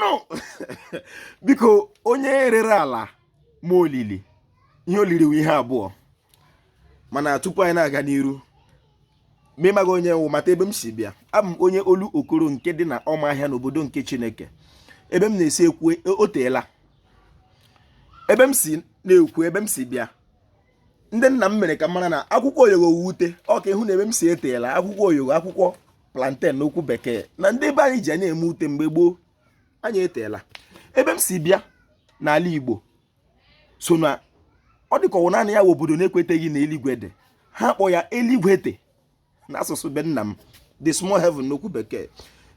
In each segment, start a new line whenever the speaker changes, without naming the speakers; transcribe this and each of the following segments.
no biko onye rere ala ma olili ihe olili wu ihe abụọ mana tupu anyị na-aga n'iru memaga onye wụ mata ebe m si bịa abụ m onye olu okoro nke dị na ọmahịa n'obodo nke Chineke ebe m na-esi ekwu o teela ebe m si na-ekwu ebe m si bịa ndị nna m mere ka mara na akwụkwọ oyogo wute ọka ịhụ na ebe m si eteela akwụkwọ oyogo akwụkwọ plantain n'okwu bekee na ndị ebe anyị ji anya eme ute mgbe gboo anyị eteela ebe m si bịa n'ala Igbo so na ọ dịka ọwụ naanị ya wụ obodo na-ekweteghị na eluigwe dị ha kpọ ya eluigwe te n'asụsụ be nna m the small heaven n'okwu bekee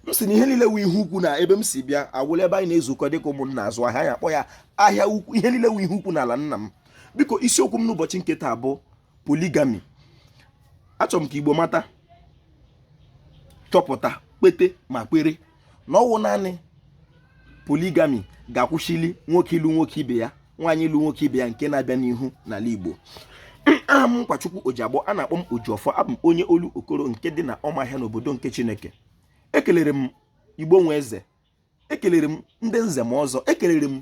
m si na ihe niile wụ ihe ukwu na ebe m si bịa agwụla ebe anyị na-ezukọ dịka ụmụnna azụ ahịa anyị akpọ ya ahịa ukwu ihe niile wụ ihe ukwu n'ala nna m biko isiokwu m n'ụbọchị nke taa bụ polygamy achọrọ m ka Igbo mata chọpụta kpete ma kpere na ọwụ naanị polygamy ga-akwụsịli nwoke ilu nwoke ibe ya nwaanyị ilu nwoke ibe ya nke na-abịa n'ihu n'ala Igbo aha m Nkwachukwu Ojiagbọ a na-akpọ m Ojiọfọ abụ m onye olu okoro nke dị na ọmahịa n'obodo nke Chineke ekelere m Igbo nwe eze ekelere m ndị nze ma ọzọ ekelere m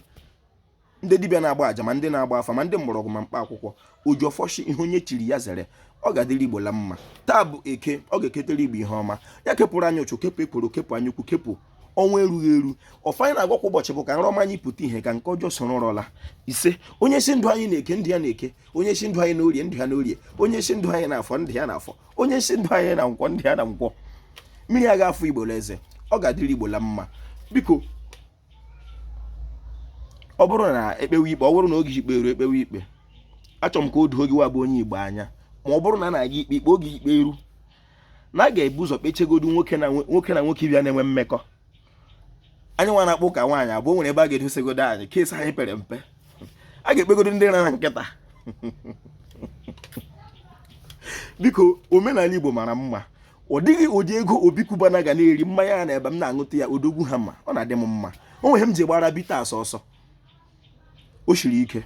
ndị dibịa na-agba aja ma ndị na-agba afa ma ndị mgbọrọgwụ ma mkpa akwụkwọ Ojiọfọ shi ihe onye chiri ya zere ọ ga-adịrị Igbo la mma taa bụ eke ọ ga-eketere Igbo ihe ọma ya kepụrụ anya ụchụ kepụ ekworo kepụ anya ukwu kepụ ọnwa erughị eru ọfanyị na-agwa kwa ụbọchị bụ ka nrọma anyị pụta ihe ka nke ọjọọ soro rọla ise onye si ndụ anyị na-eke ndị ya na-eke onye si ndụ anyị na orie ndị ya na orie onye si ndụ anyị na-afọ ndị ya na-afọ onye si ndụ anyị na nkwọ ndị ya na nkwọ mmiri agha afọ Igbo eze ọ ga-adịrị Igbo la mma biko ọ bụrụ na ekpewe ikpe ọ bụrụ na oge ikpe eru ekpewe ikpe achọrọ m ka o doo gị wa bụ onye Igbo anya ma ọ bụrụ na a na-aga ikpe ikpe oge ikpe eru na a ga-ebu ụzọ kpechegodu nwoke na nwoke bịa na-enwe mmekọ anyị nwa na-akpụ ka nwaanyị abụọ nwere ebe a ga-edosegodo anyị kesi anyị pere mpe a ga-ekpegodo ndị rara nkịta biko omenala Igbo mara mma ọ dịghị ụdị ego obikubana ga na-eri mmanya ya na ebe m na-aṅụta ya odogwu ha ma ọ na-adị m mma o nwere m ji gbara bita ọsọ o shiri ike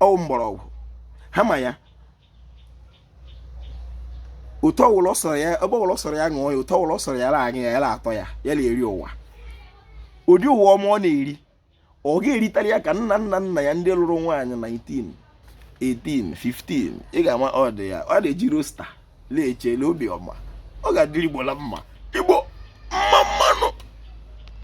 ọwụ mgbọrọgwụ ha ma ya ụtọ ọwụlọ sọrọ ya ebe ọwụlọ sọrọ ya ṅụọ ya ụtọ ọwụlọ sọrọ ya la anyị ya la atọ ya ya na-eri ụwa ụdị ụwa ọma ọ na-eri ọ ga-eritara ya ka nna nna nna ya ndị lụrụ nwaanyị 19 18 15 ị ga-ama ọ dị ya ọ na-eji rosta na-echele obi ọma ọ ga-adịrị Igbo la mma Igbo